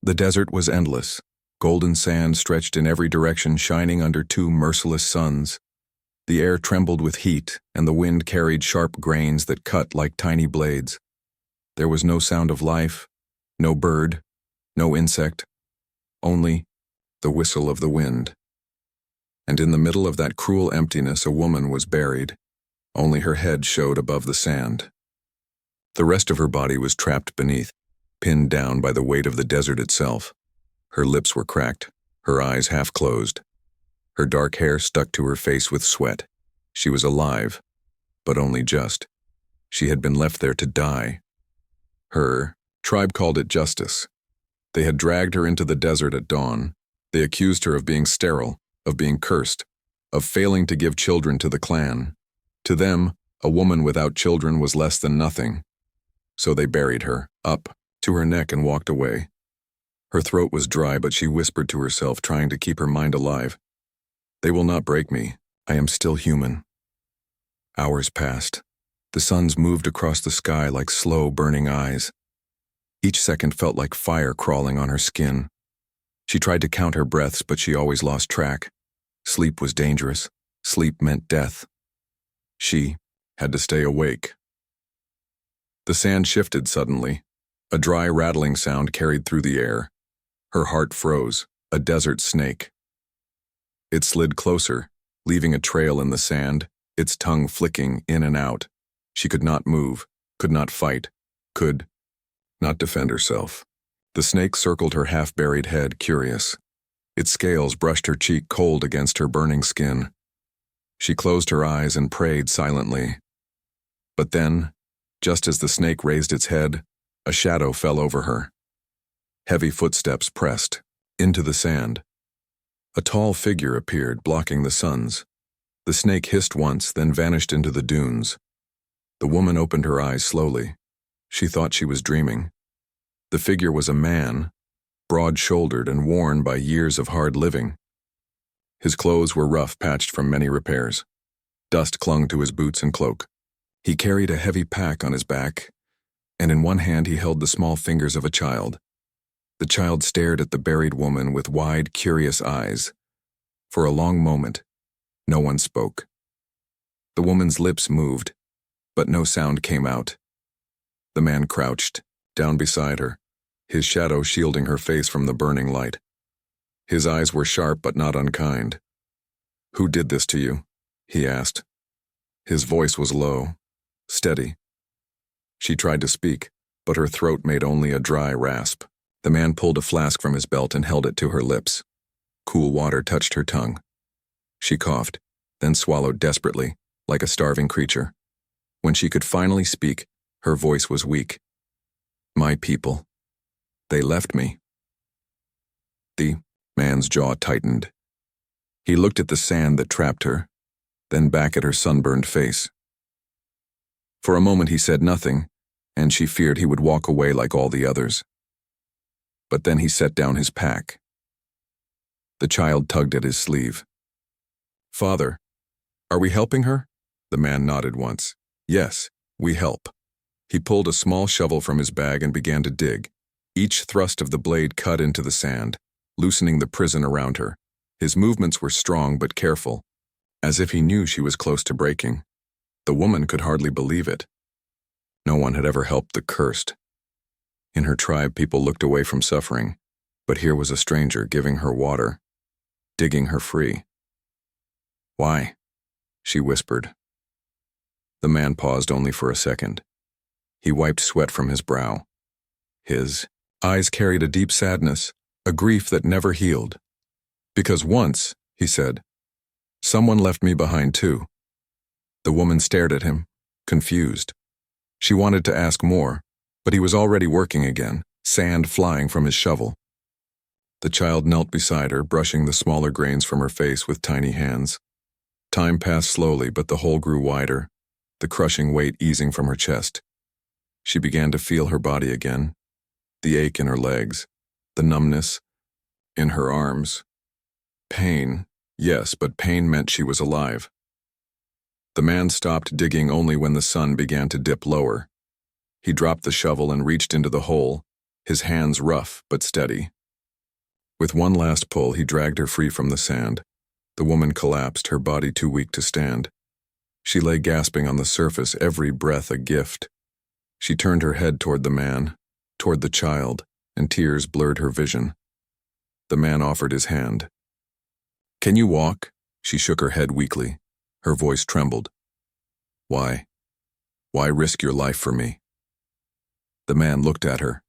The desert was endless. Golden sand stretched in every direction, shining under two merciless suns. The air trembled with heat, and the wind carried sharp grains that cut like tiny blades. There was no sound of life, no bird, no insect, only the whistle of the wind. And in the middle of that cruel emptiness, a woman was buried. Only her head showed above the sand. The rest of her body was trapped beneath, pinned down by the weight of the desert itself. Her lips were cracked, her eyes half closed. Her dark hair stuck to her face with sweat. She was alive, but only just. She had been left there to die. Her tribe called it justice. They had dragged her into the desert at dawn. They accused her of being sterile, of being cursed, of failing to give children to the clan. To them, a woman without children was less than nothing. So they buried her, up to her neck, and walked away. Her throat was dry, but she whispered to herself, trying to keep her mind alive. "They will not break me. I am still human." Hours passed. The suns moved across the sky like slow, burning eyes. Each second felt like fire crawling on her skin. She tried to count her breaths, but she always lost track. Sleep was dangerous. Sleep meant death. She had to stay awake. The sand shifted suddenly. A dry, rattling sound carried through the air. Her heart froze, a desert snake. It slid closer, leaving a trail in the sand, its tongue flicking in and out. She could not move, could not fight, could not defend herself. The snake circled her half-buried head, curious. Its scales brushed her cheek cold against her burning skin. She closed her eyes and prayed silently. But then, just as the snake raised its head, a shadow fell over her. Heavy footsteps pressed into the sand. A tall figure appeared, blocking the suns. The snake hissed once, then vanished into the dunes. The woman opened her eyes slowly. She thought she was dreaming. The figure was a man, broad-shouldered and worn by years of hard living. His clothes were rough, patched from many repairs. Dust clung to his boots and cloak. He carried a heavy pack on his back, and in one hand he held the small fingers of a child. The child stared at the buried woman with wide, curious eyes. For a long moment, no one spoke. The woman's lips moved, but no sound came out. The man crouched, down beside her, his shadow shielding her face from the burning light. His eyes were sharp but not unkind. "Who did this to you?" he asked. His voice was low, steady. She tried to speak, but her throat made only a dry rasp. The man pulled a flask from his belt and held it to her lips. Cool water touched her tongue. She coughed, then swallowed desperately, like a starving creature. When she could finally speak, her voice was weak. "My people. They left me." The man's jaw tightened. He looked at the sand that trapped her, then back at her sunburned face. For a moment he said nothing, and she feared he would walk away like all the others. But then he set down his pack. The child tugged at his sleeve. "Father, are we helping her?" The man nodded once. "Yes, we help." He pulled a small shovel from his bag and began to dig. Each thrust of the blade cut into the sand, loosening the prison around her. His movements were strong but careful, as if he knew she was close to breaking. The woman could hardly believe it. No one had ever helped the cursed. In her tribe, people looked away from suffering, but here was a stranger giving her water, digging her free. "Why?" she whispered. The man paused only for a second. He wiped sweat from his brow. His eyes carried a deep sadness, a grief that never healed. "Because once," he said, "someone left me behind too." The woman stared at him, confused. She wanted to ask more, but he was already working again, sand flying from his shovel. The child knelt beside her, brushing the smaller grains from her face with tiny hands. Time passed slowly, but the hole grew wider, the crushing weight easing from her chest. She began to feel her body again, the ache in her legs, the numbness in her arms. Pain, yes, but pain meant she was alive. The man stopped digging only when the sun began to dip lower. He dropped the shovel and reached into the hole, his hands rough but steady. With one last pull, he dragged her free from the sand. The woman collapsed, her body too weak to stand. She lay gasping on the surface, every breath a gift. She turned her head toward the man, toward the child, and tears blurred her vision. The man offered his hand. "Can you walk?" She shook her head weakly. Her voice trembled. "Why? Why risk your life for me?" The man looked at her,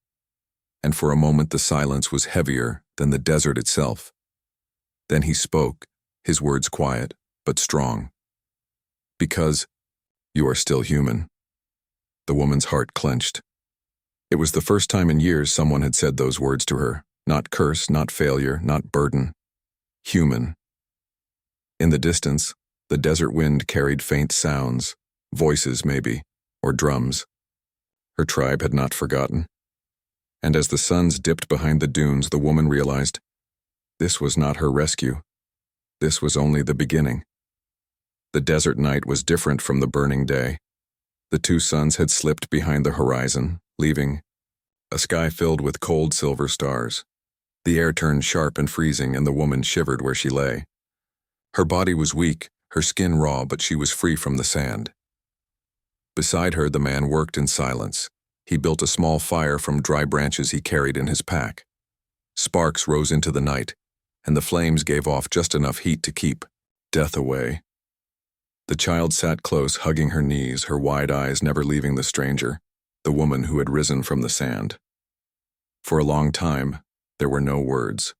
and for a moment the silence was heavier than the desert itself. Then he spoke, his words quiet but strong. "Because you are still human." The woman's heart clenched. It was the first time in years someone had said those words to her. Not curse, not failure, not burden. Human. In the distance, the desert wind carried faint sounds, voices maybe, or drums. Her tribe had not forgotten. And as the suns dipped behind the dunes, the woman realized this was not her rescue. This was only the beginning. The desert night was different from the burning day. The two suns had slipped behind the horizon, leaving a sky filled with cold silver stars. The air turned sharp and freezing, and the woman shivered where she lay. Her body was weak, her skin raw, but she was free from the sand. Beside her, the man worked in silence. He built a small fire from dry branches he carried in his pack. Sparks rose into the night, and the flames gave off just enough heat to keep death away. The child sat close, hugging her knees, her wide eyes never leaving the stranger, the woman who had risen from the sand. For a long time, there were no words.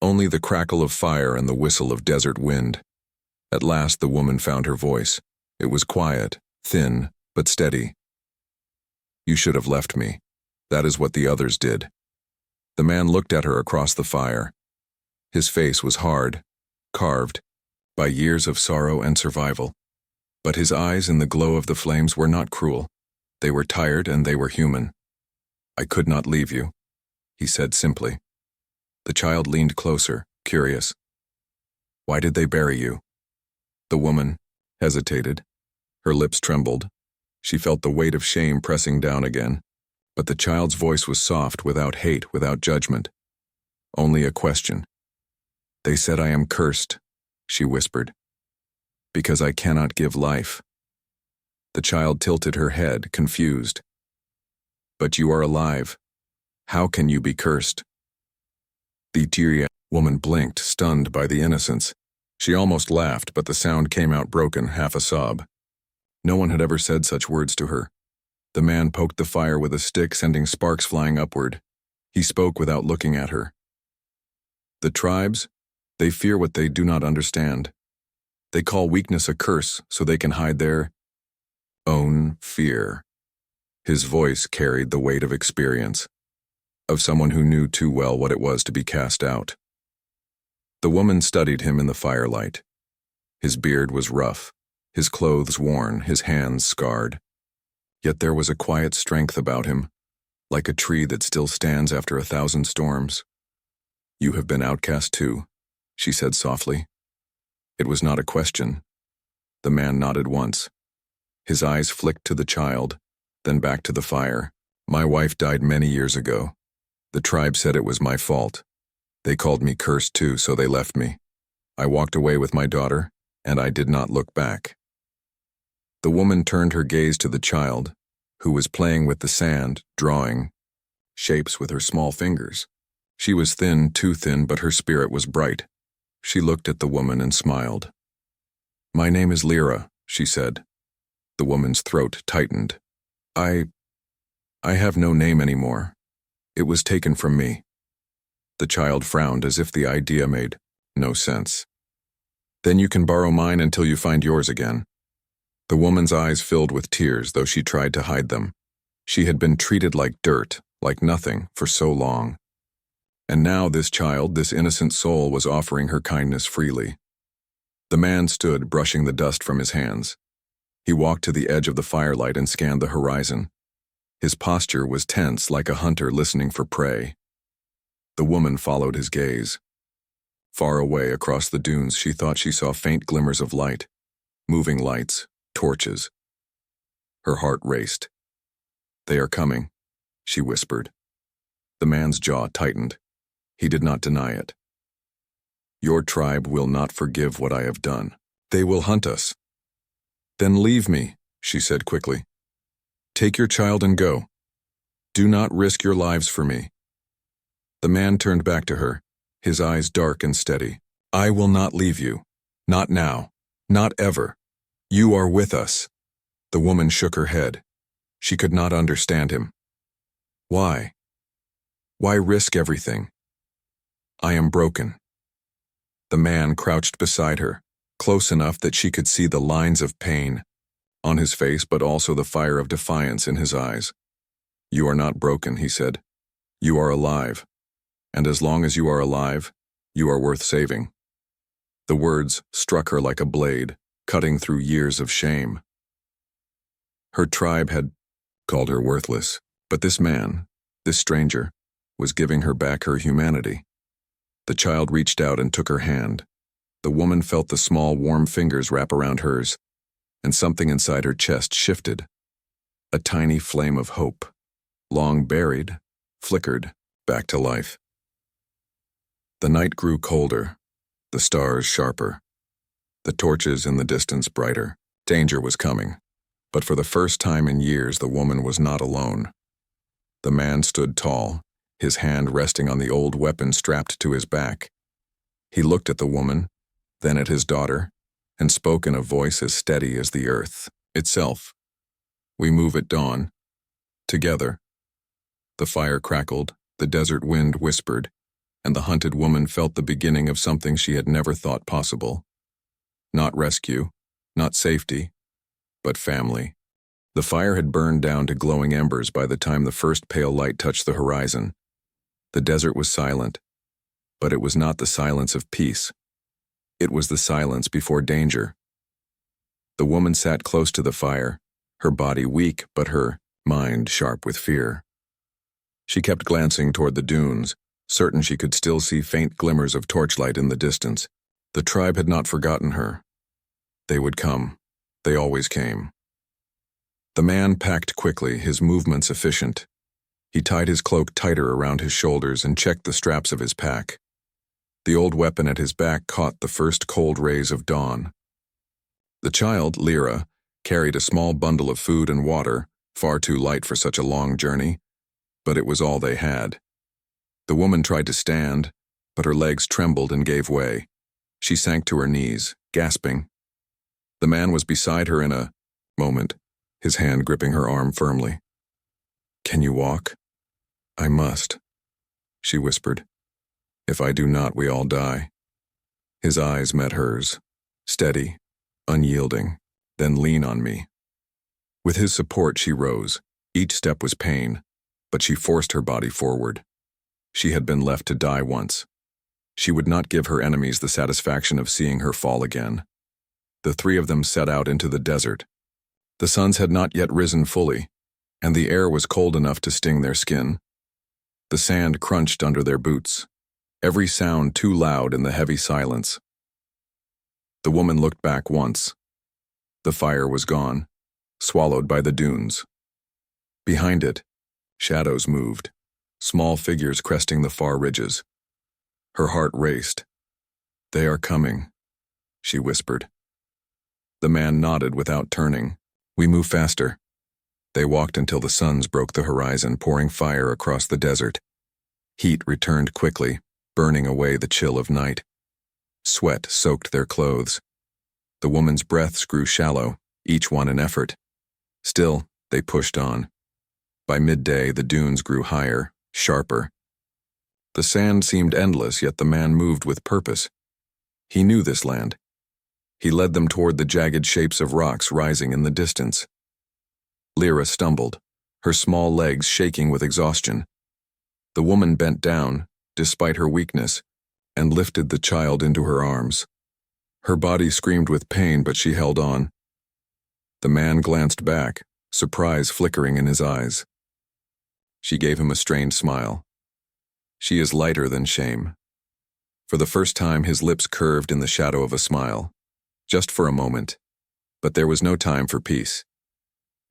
Only the crackle of fire and the whistle of desert wind. At last the woman found her voice. It was quiet, thin, but steady. "You should have left me. That is what the others did." The man looked at her across the fire. His face was hard, carved by years of sorrow and survival. But his eyes in the glow of the flames were not cruel. They were tired and they were human. "I could not leave you," he said simply. The child leaned closer, curious. "Why did they bury you?" The woman hesitated. Her lips trembled. She felt the weight of shame pressing down again. But the child's voice was soft, without hate, without judgment. Only a question. "They said I am cursed," she whispered, "because I cannot give life." The child tilted her head, confused. "But you are alive. How can you be cursed?" The Tyria woman blinked, stunned by the innocence. She almost laughed, but the sound came out broken, half a sob. No one had ever said such words to her. The man poked the fire with a stick, sending sparks flying upward. He spoke without looking at her. "The tribes, they fear what they do not understand. They call weakness a curse so they can hide their own fear." His voice carried the weight of experience, of someone who knew too well what it was to be cast out. The woman studied him in the firelight. His beard was rough, his clothes worn, his hands scarred. Yet there was a quiet strength about him, like a tree that still stands after 1,000 storms. "You have been outcast too," she said softly. It was not a question. The man nodded once. His eyes flicked to the child, then back to the fire. "My wife died many years ago. The tribe said it was my fault. They called me cursed too, so they left me. I walked away with my daughter, and I did not look back." The woman turned her gaze to the child, who was playing with the sand, drawing shapes with her small fingers. She was thin, too thin, but her spirit was bright. She looked at the woman and smiled. "My name is Lyra," she said. The woman's throat tightened. I have no name anymore. It was taken from me." The child frowned as if the idea made no sense. "Then you can borrow mine until you find yours again." The woman's eyes filled with tears, though she tried to hide them. She had been treated like dirt, like nothing, for so long. And now this child, this innocent soul, was offering her kindness freely. The man stood, brushing the dust from his hands. He walked to the edge of the firelight and scanned the horizon. His posture was tense, like a hunter listening for prey. The woman followed his gaze. Far away across the dunes, she thought she saw faint glimmers of light, moving lights, torches. Her heart raced. "They are coming," she whispered. The man's jaw tightened. He did not deny it. Your tribe will not forgive what I have done. They will hunt us. Then leave me, she said quickly. Take your child and go. Do not risk your lives for me. The man turned back to her, his eyes dark and steady. I will not leave you. Not now. Not ever. You are with us. The woman shook her head. She could not understand him. Why? Why risk everything? I am broken. The man crouched beside her, close enough that she could see the lines of pain on his face, but also the fire of defiance in his eyes. You are not broken, he said. You are alive. And as long as you are alive, you are worth saving. The words struck her like a blade, cutting through years of shame. Her tribe had called her worthless, but this man, this stranger, was giving her back her humanity. The child reached out and took her hand. The woman felt the small, warm fingers wrap around hers, and something inside her chest shifted. A tiny flame of hope, long buried, flickered back to life. The night grew colder, the stars sharper, the torches in the distance brighter. Danger was coming, but for the first time in years the woman was not alone. The man stood tall, his hand resting on the old weapon strapped to his back. He looked at the woman, then at his daughter, and spoke in a voice as steady as the earth itself. We move at dawn, together. The fire crackled, the desert wind whispered, and the hunted woman felt the beginning of something she had never thought possible. Not rescue, not safety, but family. The fire had burned down to glowing embers by the time the first pale light touched the horizon. The desert was silent, but it was not the silence of peace. It was the silence before danger. The woman sat close to the fire, her body weak but her mind sharp with fear. She kept glancing toward the dunes, certain she could still see faint glimmers of torchlight in the distance. The tribe had not forgotten her. They would come. They always came. The man packed quickly, his movements efficient. He tied his cloak tighter around his shoulders and checked the straps of his pack. The old weapon at his back caught the first cold rays of dawn. The child, Lyra, carried a small bundle of food and water, far too light for such a long journey, but it was all they had. The woman tried to stand, but her legs trembled and gave way. She sank to her knees, gasping. The man was beside her in a moment, his hand gripping her arm firmly. Can you walk? I must, she whispered. If I do not, we all die. His eyes met hers, steady, unyielding, then lean on me. With his support, she rose. Each step was pain, but she forced her body forward. She had been left to die once. She would not give her enemies the satisfaction of seeing her fall again. The three of them set out into the desert. The suns had not yet risen fully, and the air was cold enough to sting their skin. The sand crunched under their boots, every sound too loud in the heavy silence. The woman looked back once. The fire was gone, swallowed by the dunes. Behind it, shadows moved, small figures cresting the far ridges. Her heart raced. They are coming, she whispered. The man nodded without turning. We move faster. They walked until the suns broke the horizon, pouring fire across the desert. Heat returned quickly, burning away the chill of night. Sweat soaked their clothes. The woman's breaths grew shallow, each one an effort. Still, they pushed on. By midday, the dunes grew higher, sharper. The sand seemed endless, yet the man moved with purpose. He knew this land. He led them toward the jagged shapes of rocks rising in the distance. Lyra stumbled, her small legs shaking with exhaustion. The woman bent down, despite her weakness, and lifted the child into her arms. Her body screamed with pain, but she held on. The man glanced back, surprise flickering in his eyes. She gave him a strained smile. She is lighter than shame. For the first time, his lips curved in the shadow of a smile. Just for a moment. But there was no time for peace.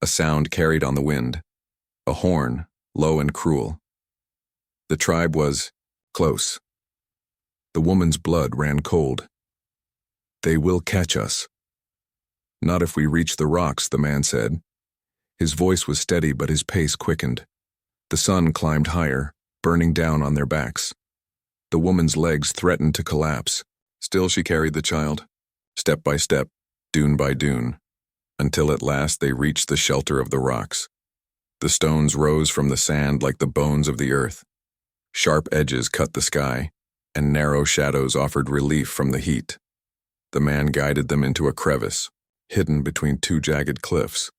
A sound carried on the wind. A horn, low and cruel. The tribe was close. The woman's blood ran cold. They will catch us. Not if we reach the rocks, the man said. His voice was steady, but his pace quickened. The sun climbed higher, burning down on their backs. The woman's legs threatened to collapse. Still she carried the child, step by step, dune by dune, until at last they reached the shelter of the rocks. The stones rose from the sand like the bones of the earth. Sharp edges cut the sky, and narrow shadows offered relief from the heat. The man guided them into a crevice, hidden between two jagged cliffs.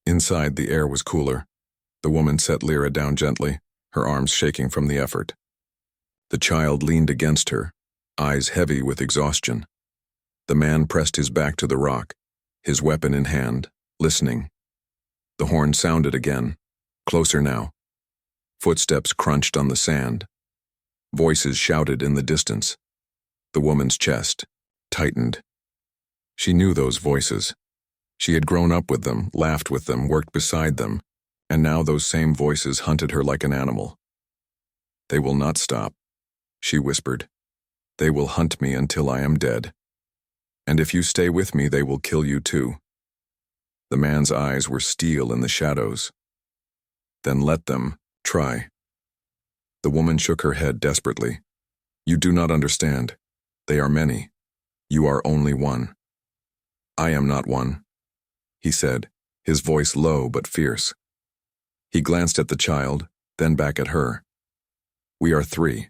Inside, the air was cooler. The woman set Lyra down gently, her arms shaking from the effort. The child leaned against her, eyes heavy with exhaustion. The man pressed his back to the rock, his weapon in hand, listening. The horn sounded again, closer now. Footsteps crunched on the sand. Voices shouted in the distance. The woman's chest tightened. She knew those voices. She had grown up with them, laughed with them, worked beside them, and now those same voices hunted her like an animal. They will not stop, she whispered. They will hunt me until I am dead. And if you stay with me, they will kill you too. The man's eyes were steel in the shadows. Then let them try. The woman shook her head desperately. You do not understand. They are many. You are only one. I am not one, he said, his voice low but fierce. He glanced at the child, then back at her. We are three.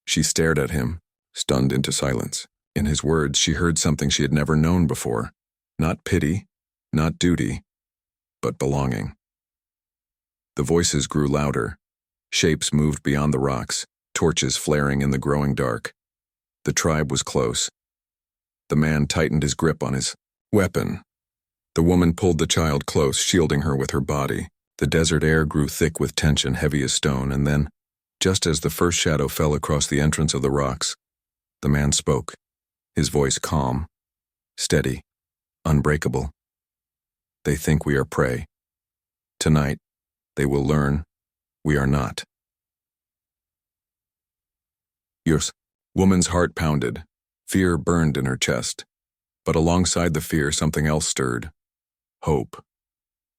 She stared at him, stunned into silence. In his words, she heard something she had never known before. Not pity, not duty, but belonging. The voices grew louder. Shapes moved beyond the rocks, torches flaring in the growing dark. The tribe was close. The man tightened his grip on his weapon. The woman pulled the child close, shielding her with her body. The desert air grew thick with tension, heavy as stone, and then, just as the first shadow fell across the entrance of the rocks, the man spoke, his voice calm, steady, unbreakable. They think we are prey. Tonight, they will learn we are not. Yours. Woman's heart pounded. Fear burned in her chest. But alongside the fear, something else stirred. Hope.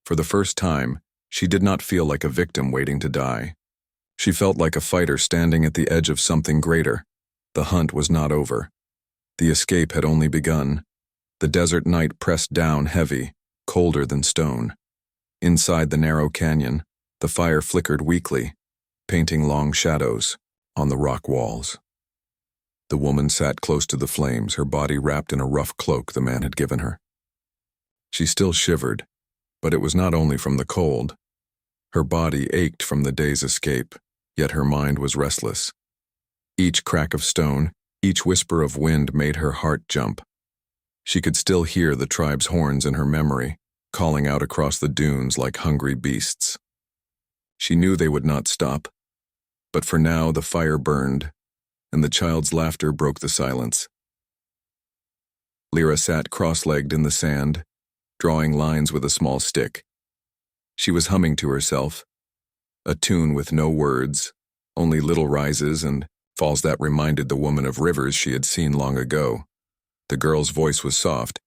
For the first time, she did not feel like a victim waiting to die. She felt like a fighter standing at the edge of something greater. The hunt was not over. The escape had only begun. The desert night pressed down heavy, colder than stone. Inside the narrow canyon, the fire flickered weakly, painting long shadows on the rock walls. The woman sat close to the flames, her body wrapped in a rough cloak the man had given her. She still shivered, but it was not only from the cold. Her body ached from the day's escape, yet her mind was restless. Each crack of stone, each whisper of wind made her heart jump. She could still hear the tribe's horns in her memory, calling out across the dunes like hungry beasts. She knew they would not stop, but for now the fire burned, and the child's laughter broke the silence. Lyra sat cross-legged in the sand, drawing lines with a small stick. She was humming to herself, a tune with no words, only little rises and falls that reminded the woman of rivers she had seen long ago. The girl's voice was soft,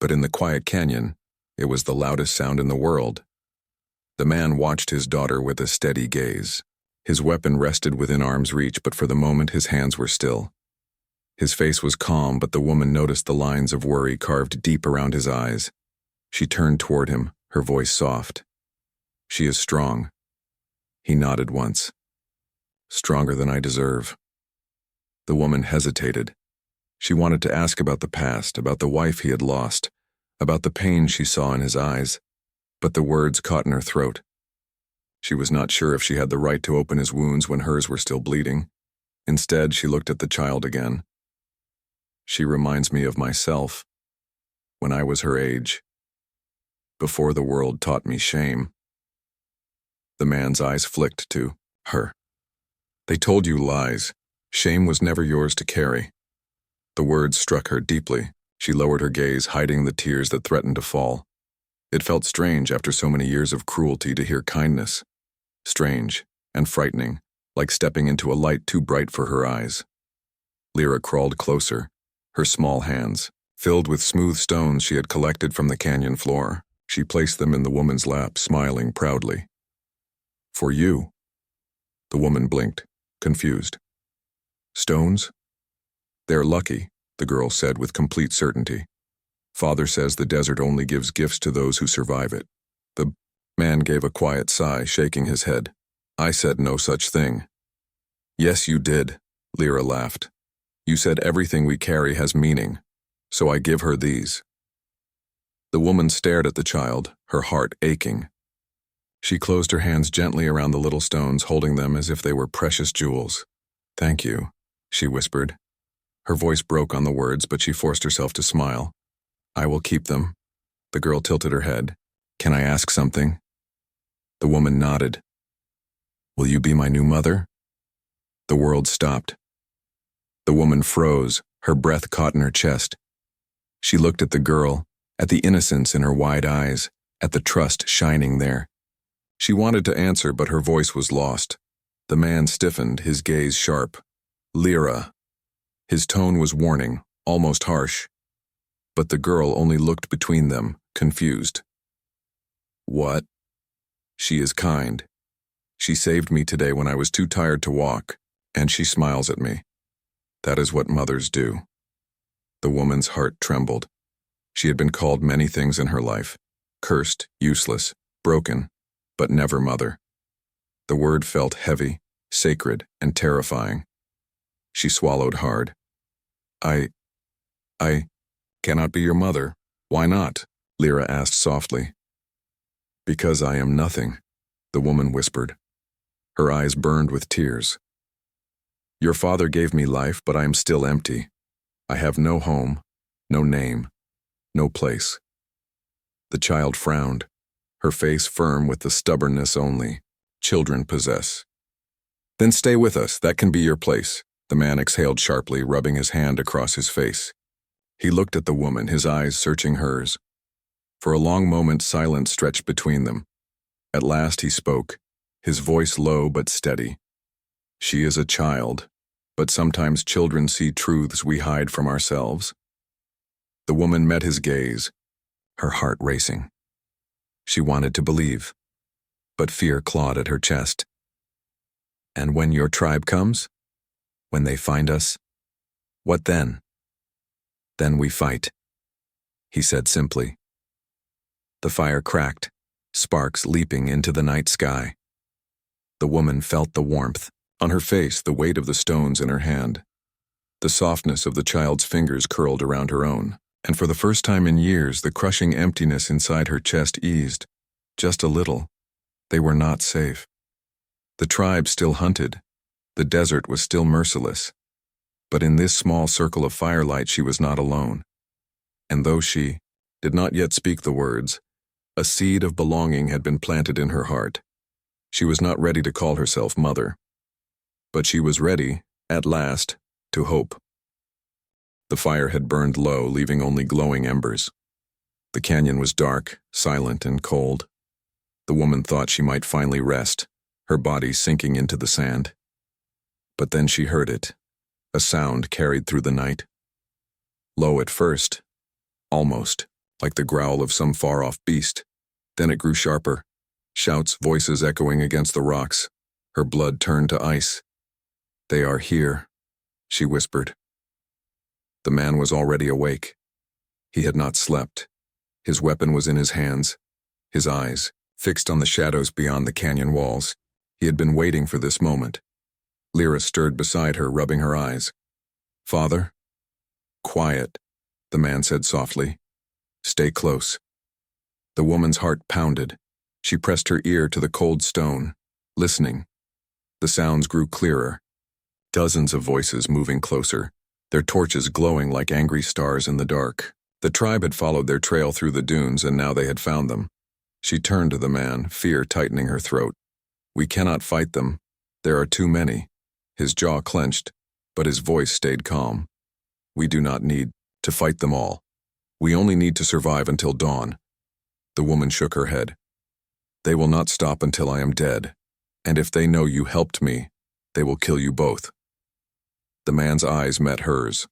but in the quiet canyon, it was the loudest sound in the world. The man watched his daughter with a steady gaze. His weapon rested within arm's reach, but for the moment his hands were still. His face was calm, but the woman noticed the lines of worry carved deep around his eyes. She turned toward him, her voice soft. She is strong. He nodded once. Stronger than I deserve. The woman hesitated. She wanted to ask about the past, about the wife he had lost, about the pain she saw in his eyes, but the words caught in her throat. She was not sure if she had the right to open his wounds when hers were still bleeding. Instead, she looked at the child again. She reminds me of myself, when I was her age, before the world taught me shame. The man's eyes flicked to her. They told you lies. Shame was never yours to carry. The words struck her deeply. She lowered her gaze, hiding the tears that threatened to fall. It felt strange after so many years of cruelty to hear kindness. Strange, and frightening, like stepping into a light too bright for her eyes. Lyra crawled closer, her small hands, filled with smooth stones she had collected from the canyon floor. She placed them in the woman's lap, smiling proudly. "For you." The woman blinked, confused. "Stones?" "They're lucky," the girl said with complete certainty. "Father says the desert only gives gifts to those who survive it." The man gave a quiet sigh, shaking his head. "I said no such thing." "Yes, you did," Lyra laughed. "You said everything we carry has meaning, so I give her these." The woman stared at the child, her heart aching. She closed her hands gently around the little stones, holding them as if they were precious jewels. "Thank you," she whispered. Her voice broke on the words, but she forced herself to smile. "I will keep them." The girl tilted her head. "Can I ask something?" The woman nodded. "Will you be my new mother?" The world stopped. The woman froze, her breath caught in her chest. She looked at the girl, at the innocence in her wide eyes, at the trust shining there. She wanted to answer, but her voice was lost. The man stiffened, his gaze sharp. "Lyra." His tone was warning, almost harsh. But the girl only looked between them, confused. "What?" "She is kind. She saved me today when I was too tired to walk, and she smiles at me. That is what mothers do." The woman's heart trembled. She had been called many things in her life: cursed, useless, broken, but never mother. The word felt heavy, sacred, and terrifying. She swallowed hard. I cannot be your mother." "Why not?" Lyra asked softly. "Because I am nothing," the woman whispered. Her eyes burned with tears. "Your father gave me life, but I am still empty. I have no home, no name, no place." The child frowned, her face firm with the stubbornness only children possess. "Then stay with us, that can be your place," the man exhaled sharply, rubbing his hand across his face. He looked at the woman, his eyes searching hers. For a long moment silence stretched between them. At last he spoke, his voice low but steady. "She is a child, but sometimes children see truths we hide from ourselves." The woman met his gaze, her heart racing. She wanted to believe, but fear clawed at her chest. "And when your tribe comes? When they find us? What then?" "Then we fight," he said simply. The fire cracked, sparks leaping into the night sky. The woman felt the warmth on her face, the weight of the stones in her hand. The softness of the child's fingers curled around her own, and for the first time in years the crushing emptiness inside her chest eased, just a little. They were not safe. The tribe still hunted. The desert was still merciless. But in this small circle of firelight she was not alone. And though she did not yet speak the words, a seed of belonging had been planted in her heart. She was not ready to call herself mother. But she was ready, at last, to hope. The fire had burned low, leaving only glowing embers. The canyon was dark, silent, and cold. The woman thought she might finally rest, her body sinking into the sand. But then she heard it. A sound carried through the night. Low at first, almost, like the growl of some far-off beast. Then it grew sharper. Shouts, voices echoing against the rocks. Her blood turned to ice. "They are here," she whispered. The man was already awake. He had not slept. His weapon was in his hands, his eyes fixed on the shadows beyond the canyon walls. He had been waiting for this moment. Lyra stirred beside her, rubbing her eyes. "Father?" "Quiet," the man said softly. "Stay close." The woman's heart pounded. She pressed her ear to the cold stone, listening. The sounds grew clearer. Dozens of voices moving closer, their torches glowing like angry stars in the dark. The tribe had followed their trail through the dunes, and now they had found them. She turned to the man, fear tightening her throat. "We cannot fight them. There are too many." His jaw clenched, but his voice stayed calm. "We do not need to fight them all. We only need to survive until dawn." The woman shook her head. "They will not stop until I am dead." And if they know you helped me, they will kill you both." The man's eyes met hers,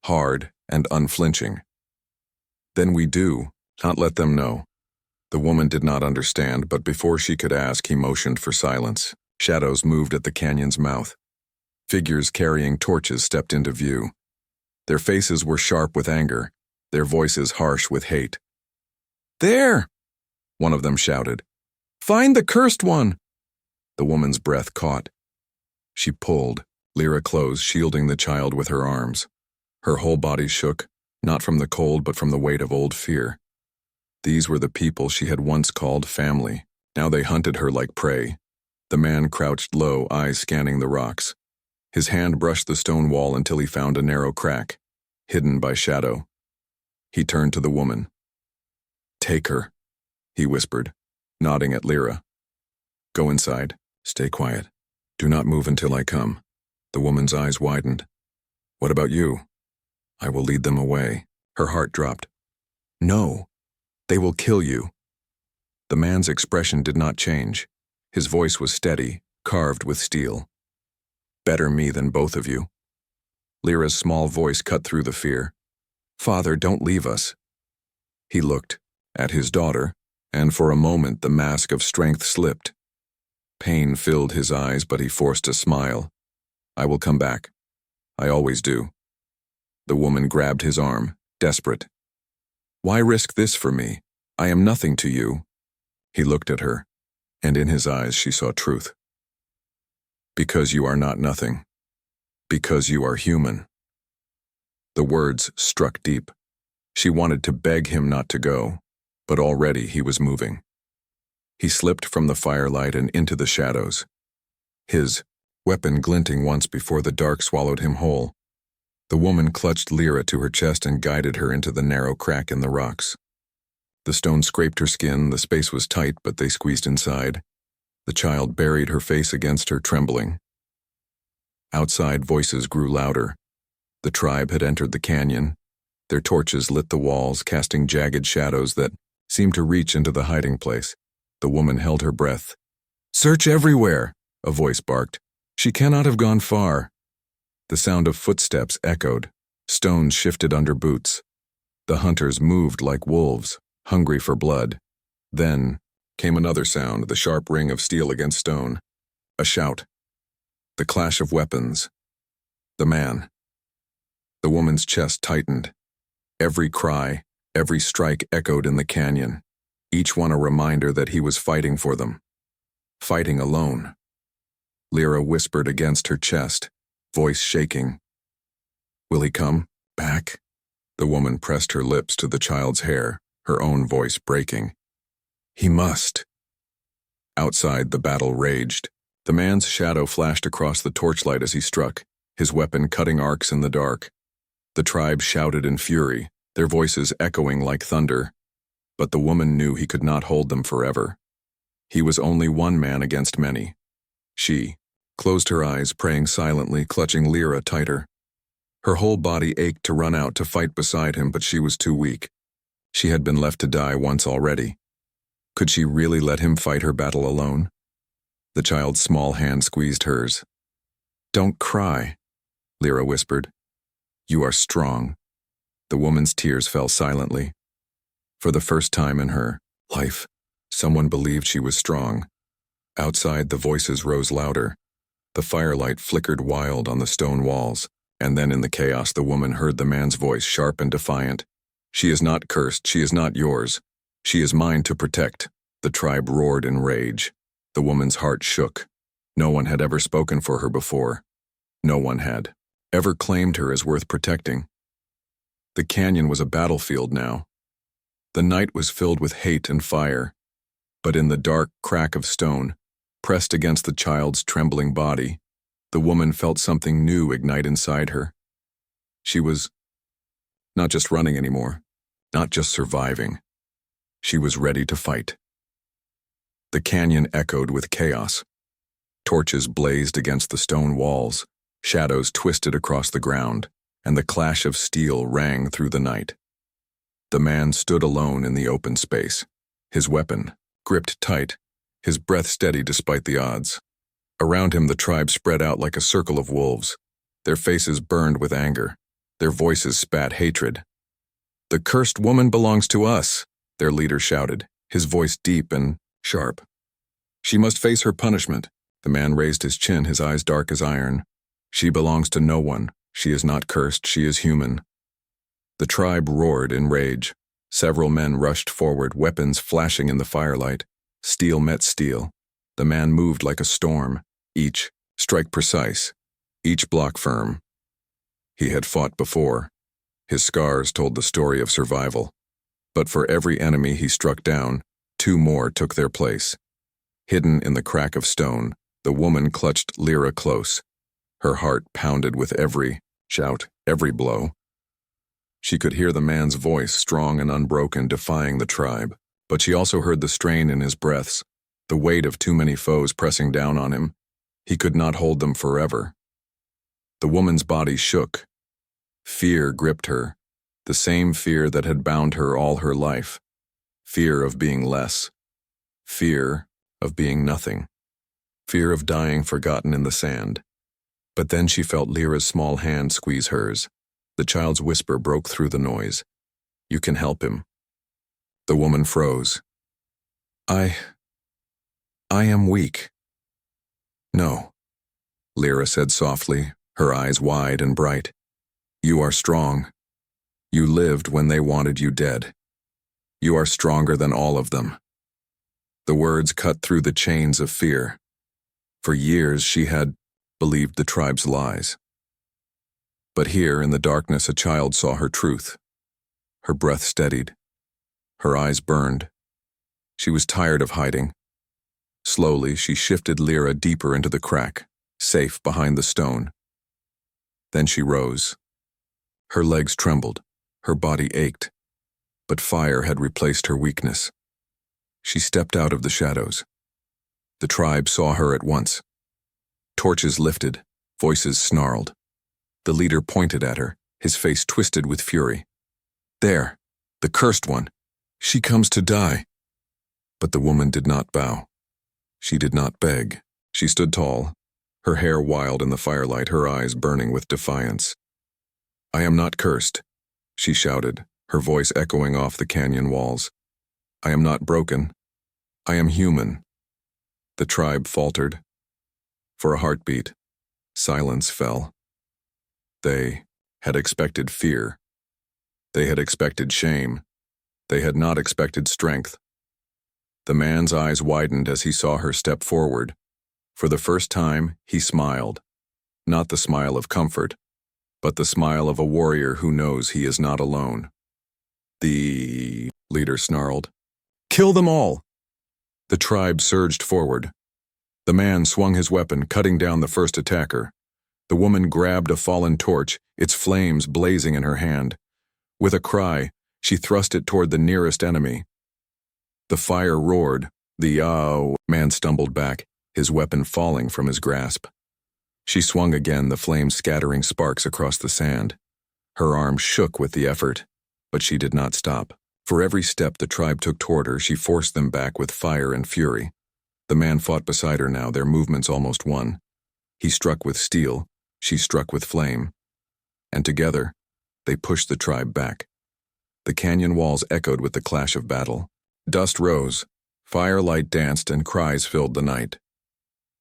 hard and unflinching. "Then we do, not let them know." The woman did not understand, but before she could ask, he motioned for silence. Shadows moved at the canyon's mouth. Figures carrying torches stepped into view. Their faces were sharp with anger, their voices harsh with hate. "There!" one of them shouted. "Find the cursed one!" The woman's breath caught. She pulled, Lyra close, shielding the child with her arms. Her whole body shook, not from the cold but from the weight of old fear. These were the people she had once called family. Now they hunted her like prey. The man crouched low, eyes scanning the rocks. His hand brushed the stone wall until he found a narrow crack, hidden by shadow. He turned to the woman. "Take her," he whispered, nodding at Lyra. "Go inside. Stay quiet. Do not move until I come." The woman's eyes widened. "What about you?" "I will lead them away." Her heart dropped. "No. They will kill you." The man's expression did not change. His voice was steady, carved with steel. "Better me than both of you." Lyra's small voice cut through the fear. "Father, don't leave us." He looked at his daughter, and for a moment the mask of strength slipped. Pain filled his eyes, but he forced a smile. "I will come back. I always do." The woman grabbed his arm, desperate. "Why risk this for me? I am nothing to you." He looked at her, and in his eyes she saw truth. "Because you are not nothing. Because you are human." The words struck deep. She wanted to beg him not to go, but already he was moving. He slipped from the firelight and into the shadows, his weapon glinting once before the dark swallowed him whole. The woman clutched Lyra to her chest and guided her into the narrow crack in the rocks. The stone scraped her skin, the space was tight, but they squeezed inside. The child buried her face against her, trembling. Outside, voices grew louder. The tribe had entered the canyon. Their torches lit the walls, casting jagged shadows that seemed to reach into the hiding place. The woman held her breath. "Search everywhere," a voice barked. "She cannot have gone far." The sound of footsteps echoed. Stones shifted under boots. The hunters moved like wolves, hungry for blood. Then came another sound, the sharp ring of steel against stone. A shout. The clash of weapons. The man. The woman's chest tightened. Every cry, every strike echoed in the canyon, each one a reminder that he was fighting for them. Fighting alone. Lyra whispered against her chest, voice shaking. "Will he come back?" The woman pressed her lips to the child's hair, her own voice breaking. "He must." Outside, the battle raged. The man's shadow flashed across the torchlight as he struck, his weapon cutting arcs in the dark. The tribe shouted in fury, their voices echoing like thunder. But the woman knew he could not hold them forever. He was only one man against many. She closed her eyes, praying silently, clutching Lyra tighter. Her whole body ached to run out to fight beside him, but she was too weak. She had been left to die once already. Could she really let him fight her battle alone? The child's small hand squeezed hers. "Don't cry," Lyra whispered. "You are strong." The woman's tears fell silently. For the first time in her life, someone believed she was strong. Outside, the voices rose louder. The firelight flickered wild on the stone walls, and then in the chaos the woman heard the man's voice, sharp and defiant. "She is not cursed, she is not yours. She is mine to protect." The tribe roared in rage. The woman's heart shook. No one had ever spoken for her before. No one had ever claimed her as worth protecting. The canyon was a battlefield now. The night was filled with hate and fire, but in the dark crack of stone, pressed against the child's trembling body, the woman felt something new ignite inside her. She was not just running anymore, not just surviving. She was ready to fight. The canyon echoed with chaos. Torches blazed against the stone walls, shadows twisted across the ground, and the clash of steel rang through the night. The man stood alone in the open space, his weapon gripped tight, his breath steady despite the odds. Around him the tribe spread out like a circle of wolves. Their faces burned with anger. Their voices spat hatred. "The cursed woman belongs to us," their leader shouted, his voice deep and sharp. "She must face her punishment." The man raised his chin, his eyes dark as iron. "She belongs to no one. She is not cursed, she is human." The tribe roared in rage. Several men rushed forward, weapons flashing in the firelight. Steel met steel. The man moved like a storm, each strike precise, each block firm. He had fought before. His scars told the story of survival. But for every enemy he struck down, two more took their place. Hidden in the crack of stone, the woman clutched Lyra close. Her heart pounded with every shout, every blow. She could hear the man's voice, strong and unbroken, defying the tribe. But she also heard the strain in his breaths, the weight of too many foes pressing down on him. He could not hold them forever. The woman's body shook. Fear gripped her, the same fear that had bound her all her life. Fear of being less. Fear of being nothing. Fear of dying forgotten in the sand. But then she felt Lyra's small hand squeeze hers. The child's whisper broke through the noise. "You can help him." The woman froze. I am weak." "No," Lyra said softly, her eyes wide and bright. "You are strong. You lived when they wanted you dead. You are stronger than all of them." The words cut through the chains of fear. For years she had believed the tribe's lies. But here in the darkness a child saw her truth. Her breath steadied. Her eyes burned. She was tired of hiding. Slowly she shifted Lyra deeper into the crack, safe behind the stone. Then she rose. Her legs trembled. Her body ached. But fire had replaced her weakness. She stepped out of the shadows. The tribe saw her at once. Torches lifted, voices snarled. The leader pointed at her, his face twisted with fury. "There, the cursed one. She comes to die." But the woman did not bow. She did not beg. She stood tall, her hair wild in the firelight, her eyes burning with defiance. "I am not cursed," she shouted, her voice echoing off the canyon walls. "I am not broken. I am human." The tribe faltered. For a heartbeat, silence fell. They had expected fear. They had expected shame. They had not expected strength. The man's eyes widened as he saw her step forward. For the first time, he smiled. Not the smile of comfort, but the smile of a warrior who knows he is not alone. The leader snarled, "Kill them all!" The tribe surged forward. The man swung his weapon, cutting down the first attacker. The woman grabbed a fallen torch, its flames blazing in her hand. With a cry, she thrust it toward the nearest enemy. The fire roared. The man stumbled back, his weapon falling from his grasp. She swung again, the flames scattering sparks across the sand. Her arm shook with the effort, but she did not stop. For every step the tribe took toward her, she forced them back with fire and fury. The man fought beside her now, their movements almost one. He struck with steel, she struck with flame. And together, they pushed the tribe back. The canyon walls echoed with the clash of battle. Dust rose, firelight danced, and cries filled the night.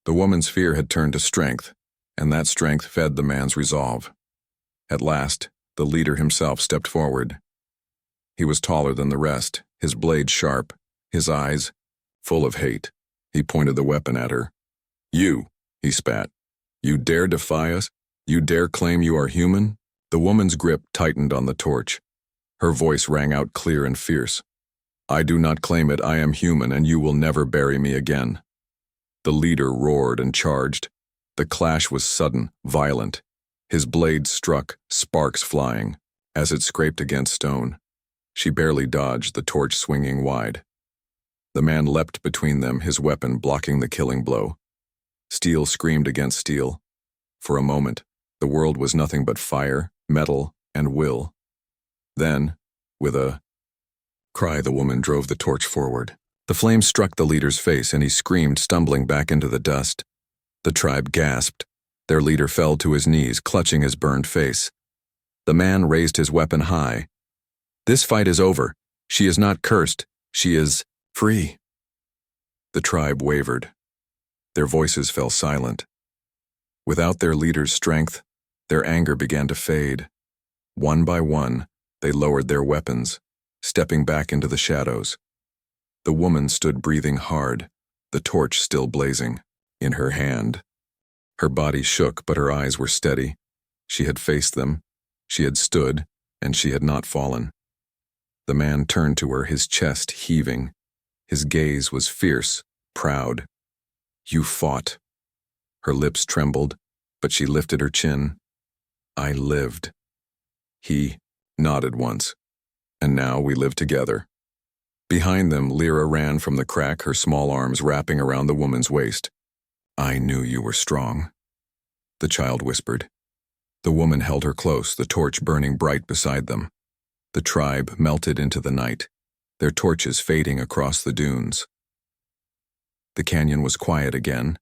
The woman's fear had turned to strength, and that strength fed the man's resolve. At last, the leader himself stepped forward. He was taller than the rest, his blade sharp, his eyes full of hate. He pointed the weapon at her. "You," he spat. "You dare defy us? You dare claim you are human?" The woman's grip tightened on the torch. Her voice rang out clear and fierce. "I do not claim it. I am human, and you will never bury me again." The leader roared and charged. The clash was sudden, violent. His blade struck, sparks flying, as it scraped against stone. She barely dodged, the torch swinging wide. The man leapt between them, his weapon blocking the killing blow. Steel screamed against steel. For a moment, the world was nothing but fire, metal, and will. Then, with a cry, the woman drove the torch forward. The flame struck the leader's face, and he screamed, stumbling back into the dust. The tribe gasped. Their leader fell to his knees, clutching his burned face. The man raised his weapon high. "This fight is over. She is not cursed. She is free." The tribe wavered. Their voices fell silent. Without their leader's strength, their anger began to fade. One by one, they lowered their weapons, stepping back into the shadows. The woman stood breathing hard, the torch still blazing, in her hand. Her body shook, but her eyes were steady. She had faced them, she had stood, and she had not fallen. The man turned to her, his chest heaving. His gaze was fierce, proud. "You fought." Her lips trembled, but she lifted her chin. "I lived." He nodded once. "And now we live together." Behind them, Lyra ran from the crack, her small arms wrapping around the woman's waist. "I knew you were strong," the child whispered. The woman held her close, the torch burning bright beside them. The tribe melted into the night, their torches fading across the dunes. The canyon was quiet again,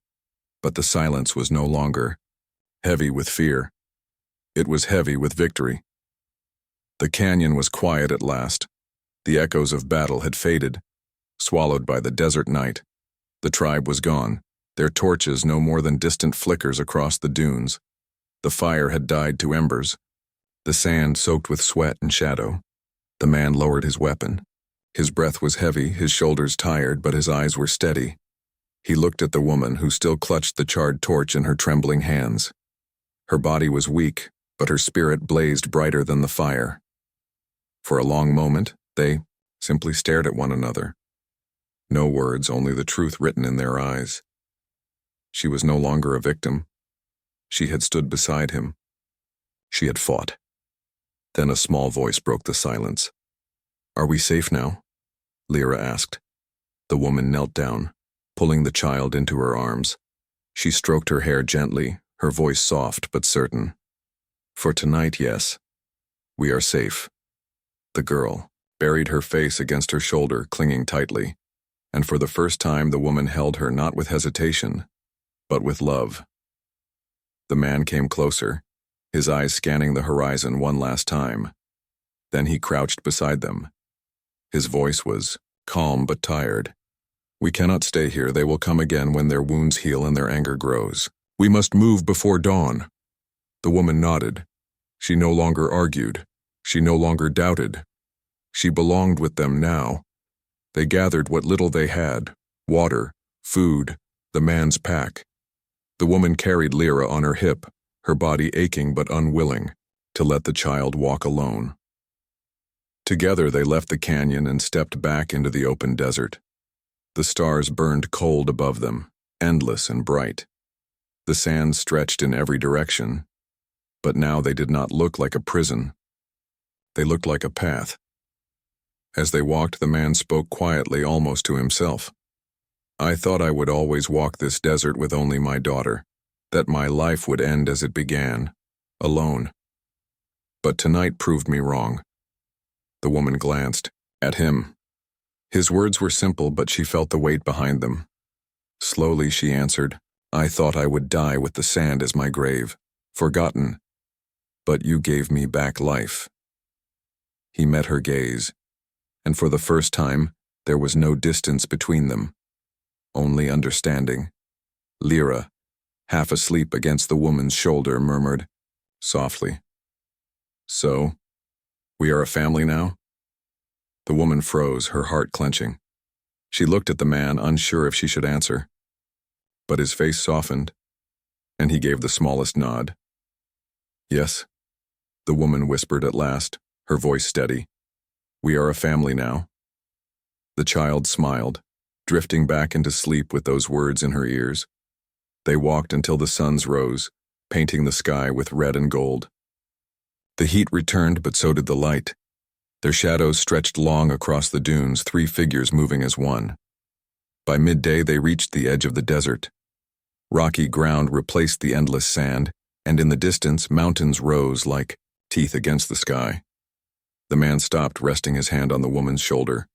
but the silence was no longer heavy with fear. It was heavy with victory. The canyon was quiet at last. The echoes of battle had faded, swallowed by the desert night. The tribe was gone, their torches no more than distant flickers across the dunes. The fire had died to embers, the sand soaked with sweat and shadow. The man lowered his weapon. His breath was heavy, his shoulders tired, but his eyes were steady. He looked at the woman, who still clutched the charred torch in her trembling hands. Her body was weak, but her spirit blazed brighter than the fire. For a long moment, they simply stared at one another. No words, only the truth written in their eyes. She was no longer a victim. She had stood beside him. She had fought. Then a small voice broke the silence. "Are we safe now?" Lyra asked. The woman knelt down, pulling the child into her arms. She stroked her hair gently, her voice soft but certain. "For tonight, yes. We are safe." The girl buried her face against her shoulder, clinging tightly, and for the first time the woman held her not with hesitation, but with love. The man came closer, his eyes scanning the horizon one last time. Then he crouched beside them. His voice was calm but tired. "We cannot stay here. They will come again when their wounds heal and their anger grows. We must move before dawn." The woman nodded. She no longer argued. She no longer doubted. She belonged with them now. They gathered what little they had: water, food, the man's pack. The woman carried Lyra on her hip, her body aching but unwilling, to let the child walk alone. Together they left the canyon and stepped back into the open desert. The stars burned cold above them, endless and bright. The sand stretched in every direction, but now they did not look like a prison. They looked like a path. As they walked, the man spoke quietly, almost to himself. "I thought I would always walk this desert with only my daughter, that my life would end as it began, alone. But tonight proved me wrong." The woman glanced at him. His words were simple, but she felt the weight behind them. Slowly she answered, "I thought I would die with the sand as my grave, forgotten. But you gave me back life." He met her gaze, and for the first time, there was no distance between them, only understanding. Lyra, half asleep against the woman's shoulder, murmured softly, "So, we are a family now?" The woman froze, her heart clenching. She looked at the man, unsure if she should answer. But his face softened, and he gave the smallest nod. "Yes," the woman whispered at last, her voice steady. "We are a family now." The child smiled, drifting back into sleep with those words in her ears. They walked until the suns rose, painting the sky with red and gold. The heat returned, but so did the light. Their shadows stretched long across the dunes, 3 figures moving as one. By midday they reached the edge of the desert. Rocky ground replaced the endless sand, and in the distance mountains rose like teeth against the sky. The man stopped, resting his hand on the woman's shoulder.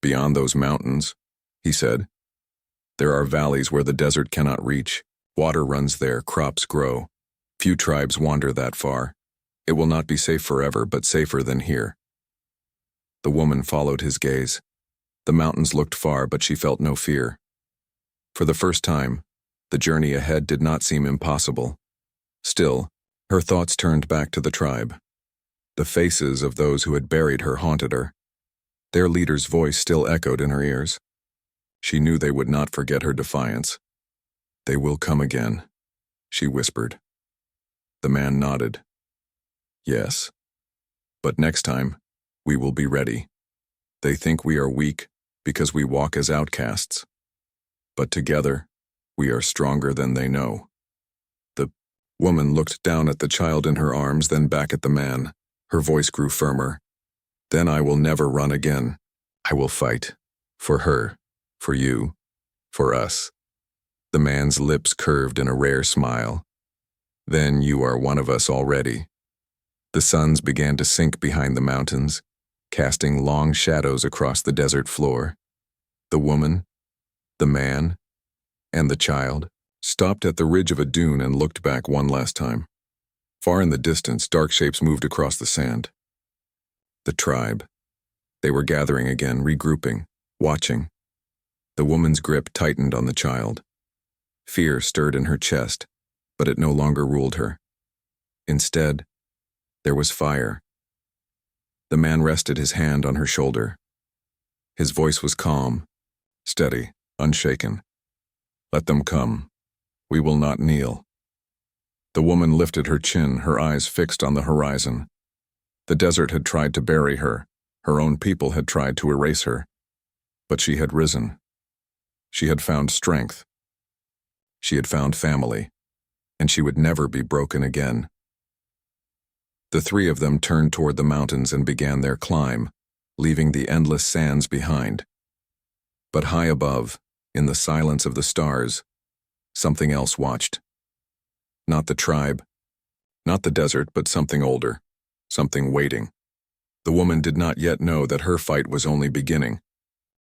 "Beyond those mountains," he said, "there are valleys where the desert cannot reach, Water runs there, crops grow. Few tribes wander that far. It will not be safe forever, but safer than here. The woman followed his gaze. The mountains looked far, but she felt no fear. For the first time, the journey ahead did not seem impossible. Still, her thoughts turned back to the tribe. The faces of those who had buried her haunted her. Their leader's voice still echoed in her ears. She knew they would not forget her defiance. "They will come again," she whispered. The man nodded. "Yes. But next time, we will be ready. They think we are weak because we walk as outcasts. But together, we are stronger than they know." The woman looked down at the child in her arms, then back at the man. Her voice grew firmer. "Then I will never run again. I will fight. For her, for you, for us." The man's lips curved in a rare smile. "Then you are one of us already." The suns began to sink behind the mountains, casting long shadows across the desert floor. The woman, the man, and the child stopped at the ridge of a dune and looked back one last time. Far in the distance, dark shapes moved across the sand. The tribe. They were gathering again, regrouping, watching. The woman's grip tightened on the child. Fear stirred in her chest, but it no longer ruled her. Instead, there was fire. The man rested his hand on her shoulder. His voice was calm, steady, unshaken. "Let them come. We will not kneel." The woman lifted her chin, her eyes fixed on the horizon. The desert had tried to bury her. Her own people had tried to erase her. But she had risen. She had found strength. She had found family, and she would never be broken again. The three of them turned toward the mountains and began their climb, leaving the endless sands behind. But high above, in the silence of the stars, something else watched. Not the tribe, not the desert, but something older, something waiting. The woman did not yet know that her fight was only beginning.